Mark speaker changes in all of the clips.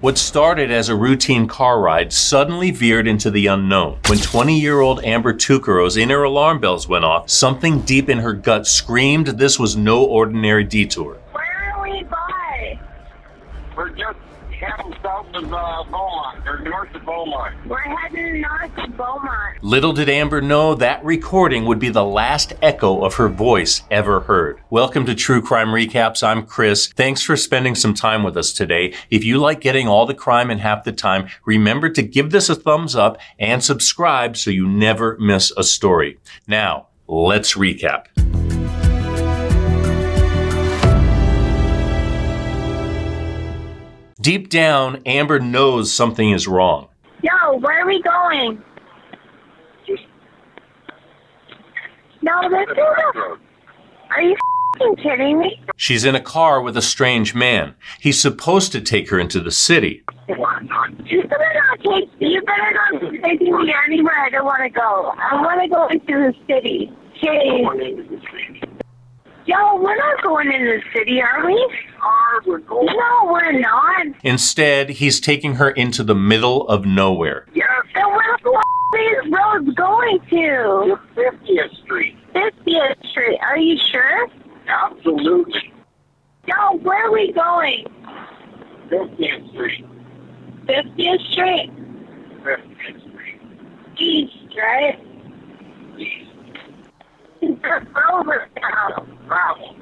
Speaker 1: What started as a routine car ride suddenly veered into the unknown. When 20-year-old Amber Tuccaro's inner alarm bells went off, something deep in her gut screamed this was no ordinary detour.
Speaker 2: Where are we by?
Speaker 3: We're just heading south of Beaumont, or north of Beaumont.
Speaker 2: We're heading north of Beaumont.
Speaker 1: Little did Amber know that recording would be the last echo of her voice ever heard. Welcome to True Crime Recaps. I'm Chris. Thanks for spending some time with us today. If you like getting all the crime in half the time, remember to give this a thumbs up and subscribe so you never miss a story. Now, let's recap. Deep down, Amber knows something is wrong.
Speaker 2: Yo, where are we going? No, this is a... Are you f***ing kidding me?
Speaker 1: She's in a car with a strange man. He's supposed to take her into the city.
Speaker 2: You better not be taking me anywhere I don't want to go. I want to go into the city. Jeez. Yo, we're not going into the city, are we? No, we're not.
Speaker 1: Instead, he's taking her into the middle of nowhere.
Speaker 2: Yeah, so where the f*** these roads going to?
Speaker 3: 50th Street.
Speaker 2: 50th Street. Are you sure?
Speaker 3: Absolutely.
Speaker 2: Yo, where are we going?
Speaker 3: 50th Street.
Speaker 2: 50th Street?
Speaker 3: 50th Street.
Speaker 2: East, right?
Speaker 3: East.
Speaker 2: Over town.
Speaker 3: Bravo.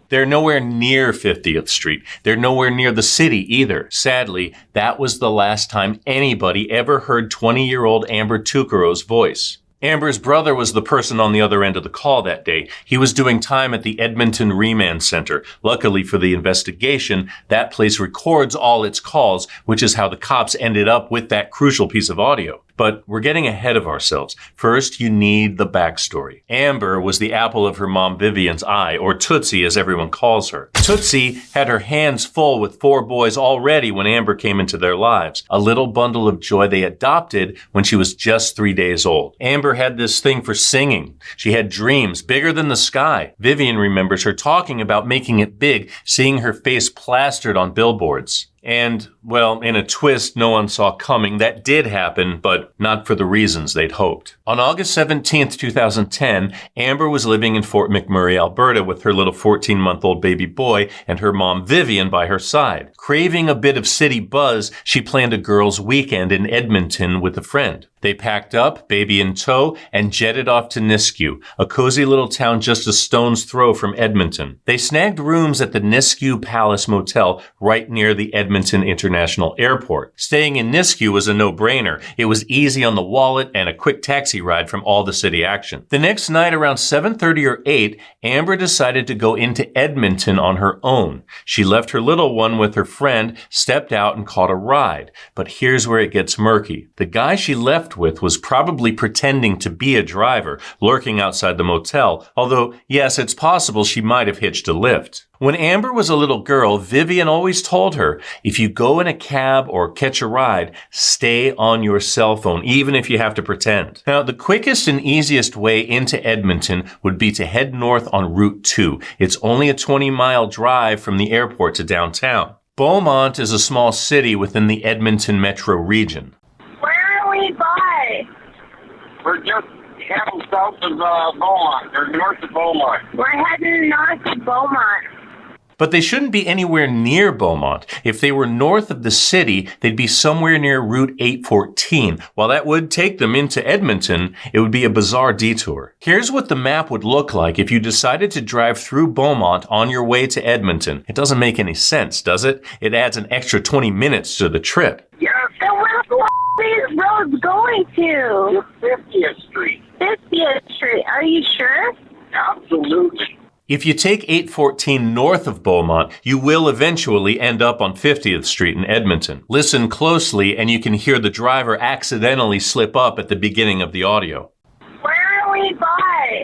Speaker 1: They're nowhere near 50th Street. They're nowhere near the city either. Sadly, that was the last time anybody ever heard 20-year-old Amber Tuccaro's voice. Amber's brother was the person on the other end of the call that day. He was doing time at the Edmonton Remand Center. Luckily for the investigation, that place records all its calls, which is how the cops ended up with that crucial piece of audio. But we're getting ahead of ourselves. First, you need the backstory. Amber was the apple of her mom Vivian's eye, or Tootsie as everyone calls her. Tootsie had her hands full with 4 boys already when Amber came into their lives, a little bundle of joy they adopted when she was just 3 days old. Amber had this thing for singing. She had dreams bigger than the sky. Vivian remembers her talking about making it big, seeing her face plastered on billboards. And, well, in a twist no one saw coming, that did happen, but not for the reasons they'd hoped. On August 17th, 2010, Amber was living in Fort McMurray, Alberta with her little 14-month-old baby boy and her mom Vivian by her side. Craving a bit of city buzz, she planned a girls' weekend in Edmonton with a friend. They packed up, baby in tow, and jetted off to Nisku, a cozy little town just a stone's throw from Edmonton. They snagged rooms at the Nisku Palace Motel right near the Edmonton International Airport. Staying in Nisku was a no-brainer. It was easy on the wallet and a quick taxi ride from all the city action. The next night around 7:30 or 8, Amber decided to go into Edmonton on her own. She left her little one with her friend, stepped out and caught a ride. But here's where it gets murky. The guy she left with was probably pretending to be a driver, lurking outside the motel, although, yes, it's possible she might have hitched a lift. When Amber was a little girl, Vivian always told her, if you go in a cab or catch a ride, stay on your cell phone, even if you have to pretend. Now, the quickest and easiest way into Edmonton would be to head north on Route 2. It's only a 20-mile drive from the airport to downtown. Beaumont is a small city within the Edmonton metro region.
Speaker 2: Where are we by?
Speaker 3: We're just heading south of Beaumont, or north of Beaumont.
Speaker 2: We're heading north of Beaumont.
Speaker 1: But they shouldn't be anywhere near Beaumont. If they were north of the city, they'd be somewhere near Route 814. While that would take them into Edmonton, it would be a bizarre detour. Here's what the map would look like if you decided to drive through Beaumont on your way to Edmonton. It doesn't make any sense, does it? It adds an extra 20 minutes to the trip.
Speaker 2: Yeah, so where the f*** these roads going to?
Speaker 3: 50th Street.
Speaker 2: 50th Street. Are you sure?
Speaker 3: Absolutely.
Speaker 1: If you take 814 north of Beaumont, you will eventually end up on 50th Street in Edmonton. Listen closely and you can hear the driver accidentally slip up at the beginning of the audio.
Speaker 2: Where are we by?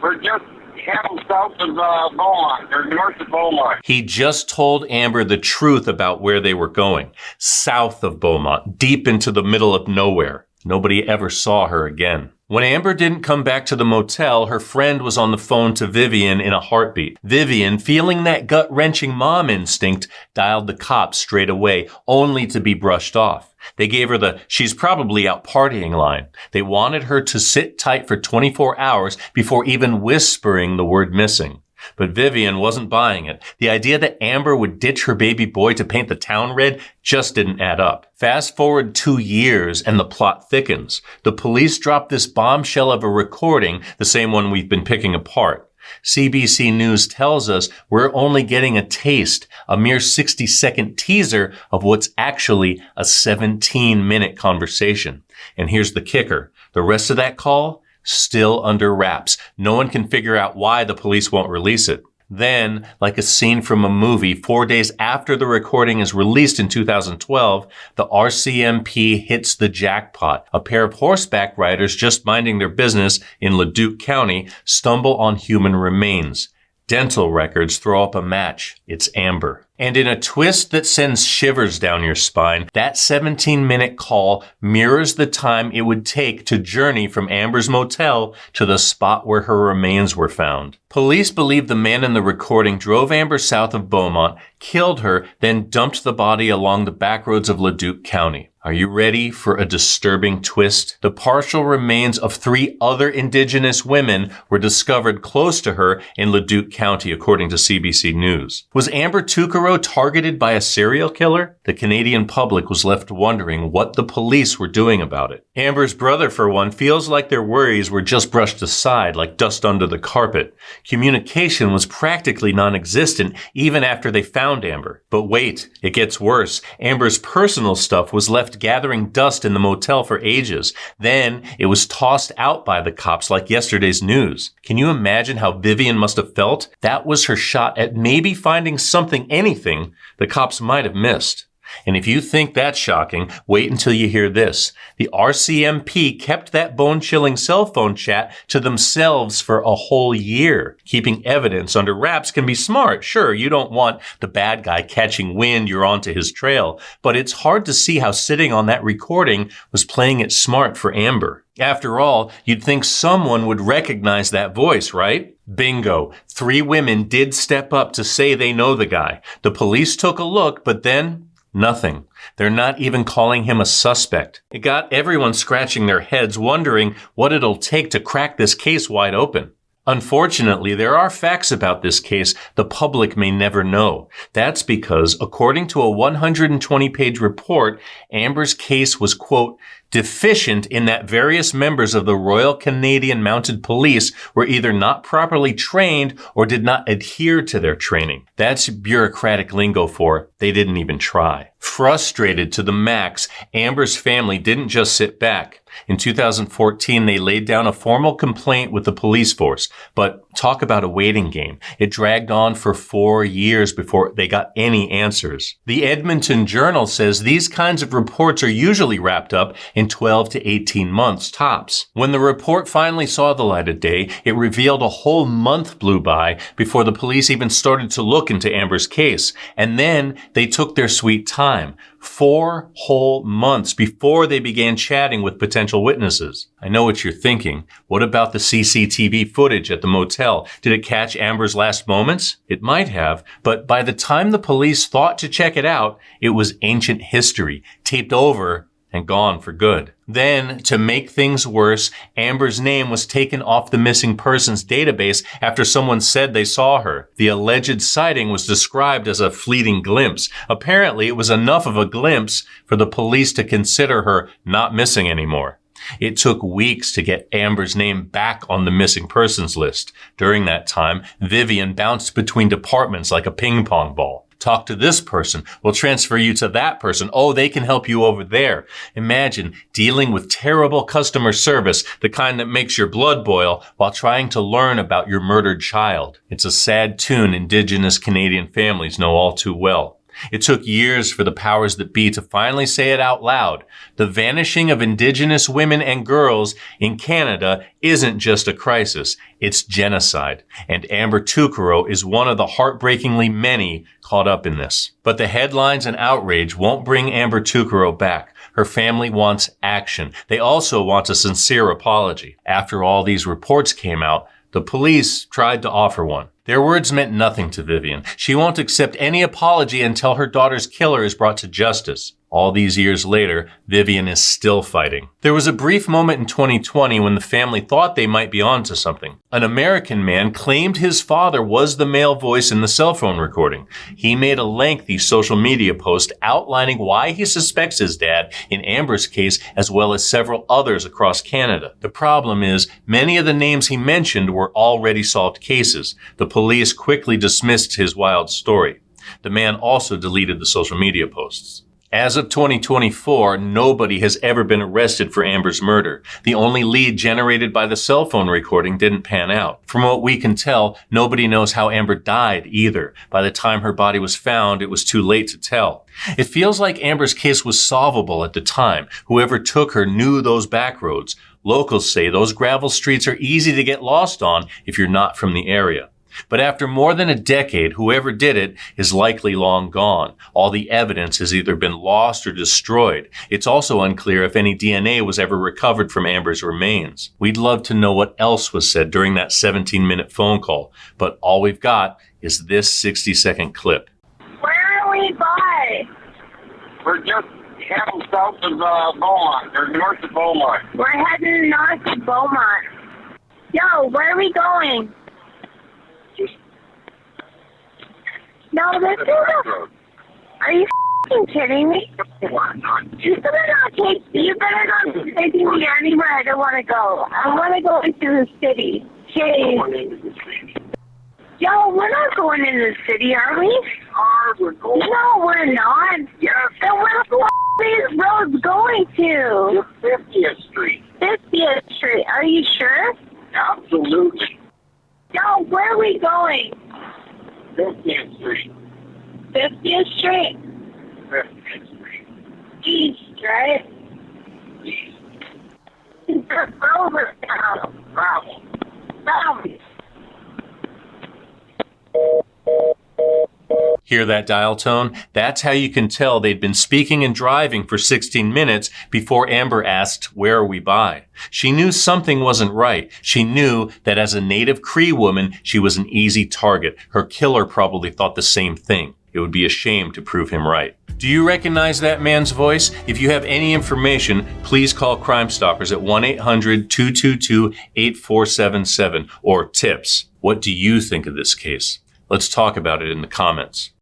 Speaker 3: We're just heading south of Beaumont, or north of Beaumont.
Speaker 1: He just told Amber the truth about where they were going. South of Beaumont, deep into the middle of nowhere. Nobody ever saw her again. When Amber didn't come back to the motel, her friend was on the phone to Vivian in a heartbeat. Vivian, feeling that gut-wrenching mom instinct, dialed the cops straight away, only to be brushed off. They gave her the "she's probably out partying" line. They wanted her to sit tight for 24 hours before even whispering the word missing. But Vivian wasn't buying it. The idea that Amber would ditch her baby boy to paint the town red just didn't add up. Fast forward 2 years and the plot thickens. The police drop this bombshell of a recording, the same one we've been picking apart. CBC News tells us we're only getting a taste, a mere 60-second teaser of what's actually a 17-minute conversation. And here's the kicker. The rest of that call? Still under wraps. No one can figure out why the police won't release it. Then, like a scene from a movie, 4 days after the recording is released in 2012, the RCMP hits the jackpot. A pair of horseback riders just minding their business in Leduc County stumble on human remains. Dental records throw up a match. It's Amber. And in a twist that sends shivers down your spine, that 17-minute call mirrors the time it would take to journey from Amber's motel to the spot where her remains were found. Police believe the man in the recording drove Amber south of Beaumont, killed her, then dumped the body along the back roads of Leduc County. Are you ready for a disturbing twist? The partial remains of 3 other Indigenous women were discovered close to her in Leduc County, according to CBC News. Was Amber Tuccaro targeted by a serial killer? The Canadian public was left wondering what the police were doing about it. Amber's brother, for one, feels like their worries were just brushed aside like dust under the carpet. Communication was practically non-existent even after they found Amber. But wait, it gets worse. Amber's personal stuff was left gathering dust in the motel for ages. Then it was tossed out by the cops like yesterday's news. Can you imagine how Vivian must have felt? That was her shot at maybe finding something, anything, the cops might have missed. And if you think that's shocking, wait until you hear this. The RCMP kept that bone-chilling cell phone chat to themselves for a whole year. Keeping evidence under wraps can be smart. Sure, you don't want the bad guy catching wind you're onto his trail, but it's hard to see how sitting on that recording was playing it smart for Amber. After all, you'd think someone would recognize that voice, right? Bingo. 3 women did step up to say they know the guy. The police took a look, but then nothing. They're not even calling him a suspect. It got everyone scratching their heads, wondering what it'll take to crack this case wide open. Unfortunately, there are facts about this case the public may never know. That's because, according to a 120-page report, Amber's case was, quote, deficient in that various members of the Royal Canadian Mounted Police were either not properly trained or did not adhere to their training. That's bureaucratic lingo for they didn't even try. Frustrated to the max, Amber's family didn't just sit back. In 2014, they laid down a formal complaint with the police force. But talk about a waiting game. It dragged on for 4 years before they got any answers. The Edmonton Journal says these kinds of reports are usually wrapped up in 12 to 18 months tops. When the report finally saw the light of day, it revealed a whole month blew by before the police even started to look into Amber's case. And then they took their sweet time. 4 whole months before they began chatting with potential witnesses. I know what you're thinking. What about the CCTV footage at the motel? Did it catch Amber's last moments? It might have, but by the time the police thought to check it out, it was ancient history, taped over and gone for good. Then, to make things worse, Amber's name was taken off the missing persons database after someone said they saw her. The alleged sighting was described as a fleeting glimpse. Apparently, it was enough of a glimpse for the police to consider her not missing anymore. It took weeks to get Amber's name back on the missing persons list. During that time, Vivian bounced between departments like a ping pong ball. Talk to this person. We'll transfer you to that person. Oh, they can help you over there. Imagine dealing with terrible customer service, the kind that makes your blood boil while trying to learn about your murdered child. It's a sad tune Indigenous Canadian families know all too well. It took years for the powers that be to finally say it out loud. The vanishing of Indigenous women and girls in Canada isn't just a crisis, it's genocide. And Amber Tuccaro is one of the heartbreakingly many caught up in this. But the headlines and outrage won't bring Amber Tuccaro back. Her family wants action. They also want a sincere apology. After all these reports came out, the police tried to offer one. Their words meant nothing to Vivian. She won't accept any apology until her daughter's killer is brought to justice. All these years later, Vivian is still fighting. There was a brief moment in 2020 when the family thought they might be onto something. An American man claimed his father was the male voice in the cell phone recording. He made a lengthy social media post outlining why he suspects his dad in Amber's case as well as several others across Canada. The problem is, many of the names he mentioned were already solved cases. The police quickly dismissed his wild story. The man also deleted the social media posts. As of 2024, nobody has ever been arrested for Amber's murder. The only lead generated by the cell phone recording didn't pan out. From what we can tell, nobody knows how Amber died either. By the time her body was found, it was too late to tell. It feels like Amber's case was solvable at the time. Whoever took her knew those back roads. Locals say those gravel streets are easy to get lost on if you're not from the area. But after more than a decade, whoever did it is likely long gone. All the evidence has either been lost or destroyed. It's also unclear if any DNA was ever recovered from Amber's remains. We'd love to know what else was said during that 17-minute phone call, but all we've got is this 60-second clip.
Speaker 2: Where are we by?
Speaker 3: We're just heading south of Beaumont, or north of Beaumont.
Speaker 2: We're heading north of Beaumont. Yo, where are we going? No, this is a... Are you f***ing kidding me? You better not take me anywhere I don't want to go. I want to go into the city. Jeez. Yo, we're not going into the city, are we?
Speaker 3: We're going.
Speaker 2: No, we're not.
Speaker 3: Yes.
Speaker 2: Then where the f*** are these roads going to?
Speaker 3: 50th Street.
Speaker 2: 50th Street. Are you sure?
Speaker 3: Absolutely.
Speaker 2: Yo, where are we going?
Speaker 3: 50th Street.
Speaker 2: 50th Street?
Speaker 3: 50th Street.
Speaker 2: East, right?
Speaker 3: East.
Speaker 2: Over town.
Speaker 3: Travel.
Speaker 1: Hear that dial tone? That's how you can tell they'd been speaking and driving for 16 minutes before Amber asked, "Where are we by?" She knew something wasn't right. She knew that as a native Cree woman, she was an easy target. Her killer probably thought the same thing. It would be a shame to prove him right. Do you recognize that man's voice? If you have any information, please call Crime Stoppers at 1-800-222-8477 or TIPS. What do you think of this case? Let's talk about it in the comments.